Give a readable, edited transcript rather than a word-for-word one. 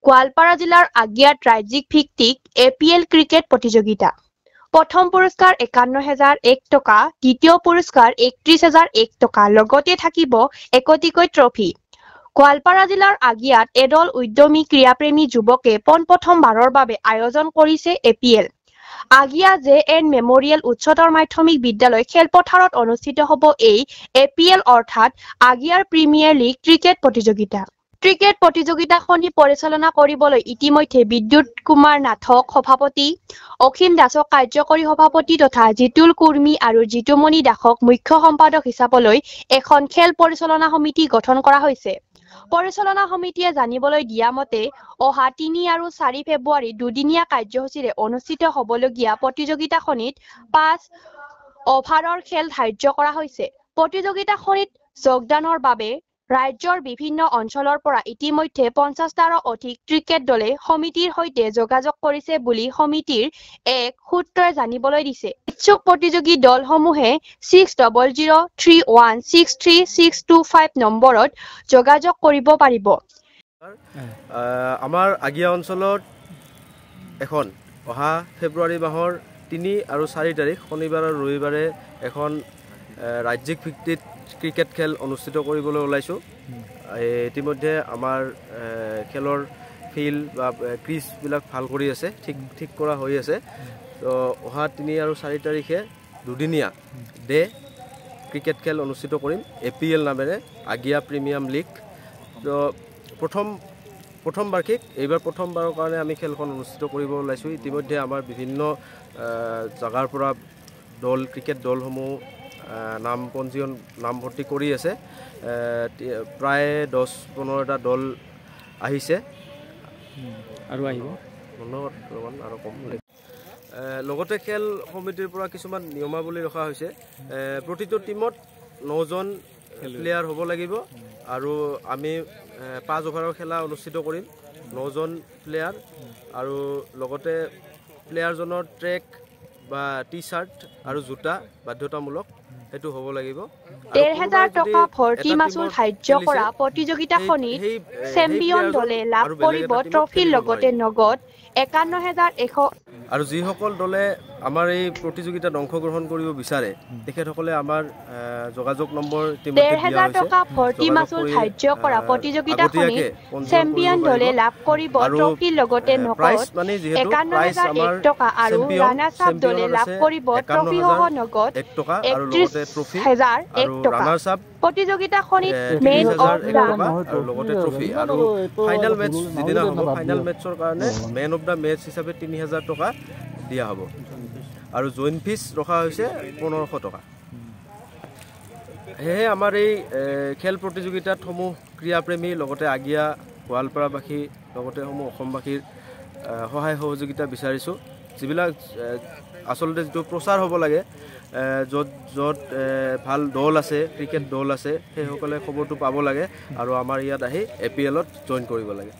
গোৱালপাৰা জিলাৰ আগিয়াত ৰাজ্যিক ভিত্তিক APL ক্ৰিকেট প্ৰতিযোগিতা। প্ৰথম পুৰস্কাৰ ৫১,০০০ টকা, দ্বিতীয় পুৰস্কাৰ ৩১,০০০ টকা, লগতে থাকিব ১ ট্ৰফী। গোৱালপাৰা জিলাৰ আগিয়াত এদল উদ্যমী ক্ৰীড়াপ্ৰেমী যুৱকে পোনপ্ৰথমবাৰৰ বাবে আয়োজন কৰিছে APL। আগিয়া JN মেমৰিয়েল উচ্চতৰ মাধ্যমিক বিদ্যালয় খেলপথাৰত অনুষ্ঠিত হ'ব এই APL অৰ্থাৎ আগিয়াৰ প্ৰিমিয়াৰ লীগ ক্ৰিকেট প্ৰতিযোগিতা। ক্ৰিকেট প্ৰতিযোগিতাখনি পৰিচালনা কৰিবলৈ ইতিমধ্যে বিদ্যুৎ কুমাৰ নাথক সভাপতি, অসীম দাসক কাৰ্যকৰী সভাপতি তথা জিতুল কুৰ্মী আৰু জিতুমণি দাসক মুখ্য সম্পাদক হিচাপলৈ এখন খেল পৰিচালনা সমিতি গঠন কৰা হৈছে। পৰিচালনা সমিতিয়ে জানিবলৈ দিয়া মতে অহা ৩ আৰু ৪ ফেব্ৰুৱাৰী দুদিনীয়া কাৰ্যসূচীৰে অনুষ্ঠিত হ'বলগীয়া প্ৰতিযোগিতাখনিত ৫ অভাৰৰ খেল ধাৰ্য কৰা হৈছে। প্ৰতিযোগিতাখনিত যোগদানৰ বাবে ৰাজ্যৰ বিভিন্ন অঞ্চলৰ পৰা ইতিমধ্যে ৫০টাৰো অধিক ক্ৰিকেট দলে সমিতিৰ সৈতে যোগাযোগ কৰিছে বুলি সমিতিৰ এক সূত্ৰই জানিবলৈ দিছে। ইচ্ছুক প্ৰতিযোগী দলসমূহে 6003163625 নম্বৰত যোগাযোগ কৰিব পাৰিব। আমাৰ আগিয়া অঞ্চলত এখন অহা ফেব্ৰুৱাৰী মাহৰ ৩ আৰু ৪ তাৰিখ শনিবাৰ আৰু ৰবিবাৰে এখন ৰাজ্যিক ভিত্তিত ক্ৰিকেট খেল অনুষ্ঠিত কৰিবলৈ ওলাইছোঁ। ইতিমধ্যে আমাৰ খেলৰ ফিল্ড বা ক্ৰিজবিলাক ভাল কৰি আছে, ঠিক কৰা হৈ আছে। তো অহা ৩ আৰু ৪ তাৰিখে দুদিনীয়া ক্ৰিকেট খেল অনুষ্ঠিত কৰিম APL নামেৰে, আগিয়া প্ৰিমিয়াম লীগ। তো প্ৰথম বাৰ্ষিক এইবাৰ প্ৰথমবাৰৰ কাৰণে আমি খেলখন অনুষ্ঠিত কৰিব ওলাইছোঁ। ইতিমধ্যে আমাৰ বিভিন্ন জেগাৰ পৰা ক্ৰিকেট দলসমূহ নাম ভৰ্তি কৰি আছে। প্ৰায় ১০-১৫টা দল আহিছে আৰু আহিব আৰু কম। লগতে খেল সমিতিৰ পৰা কিছুমান নিয়মাৱলী ৰখা হৈছে। প্ৰতিটো টীমত ৯জন প্লেয়াৰ হ'ব লাগিব আৰু আমি ৫ অভাৰৰ খেলা অনুষ্ঠিত কৰিম। ৯জন প্লেয়াৰ আৰু লগতে প্লেয়াৰজনৰ ট্ৰেক বা টি-চাৰ্ট আৰু জোতা বাধ্যতামূলক, সেইটো হ'ব লাগিব। ১,৫০০ টকা ভৰ্তি মাচুল ধাৰ্য কৰা প্ৰতিযোগিতাখনিত চেম্পিয়ন দলে লাভ কৰিব ট্ৰফিৰ লগতে নগদ ৫১,১০০। আৰু যিসকল দলে আমাৰ এই প্ৰতিযোগিতাত অংশগ্ৰহণ কৰিব বিচাৰে তেখেতসকলে আমাৰ যোগাযোগ নম্বৰ ইতিমধ্যে দিয়া হৈছে। ১,৫০০ টকা ভৰ্তি মাচুল ধাৰ্য কৰা প্ৰতিযোগিতাখনিত চেম্পিয়ন দলে লাভ কৰিব ট্ৰফিৰ লগতে নগদ ৫১,০০০ টকা আৰু ৰানাৰ্ছ আপ দলে লাভ কৰিব ট্ৰফিসহ নগদ ৩১,০০০ টকা। প্ৰতিযোগিতাখনিত মেন অফ দা লগতে ট্ৰফি আৰু ফাইনেল মেটচ যিদিনা হ'ব, ফাইনেল মেটচৰ কাৰণে মেন অফ দা মেটচ হিচাপে ৩,০০০ টকা দিয়া হ'ব আৰু জইন ফিজ ৰখা হৈছে ১৫০০ টকা। সেয়েহে আমাৰ এই খেল প্ৰতিযোগিতাত সমূহ ক্ৰীড়াপ্ৰেমী লগতে আগিয়া গোৱালপাৰাবাসী লগতে সমূহ অসমবাসীৰ সহায় সহযোগিতা বিচাৰিছোঁ। যিবিলাক আচলতে যিটো প্ৰচাৰ হ'ব লাগে, য'ত ভাল দল আছে, ক্ৰিকেট দল আছে, সেইসকলে খবৰটো পাব লাগে আৰু আমাৰ ইয়াত আহি APLত জইন কৰিব লাগে।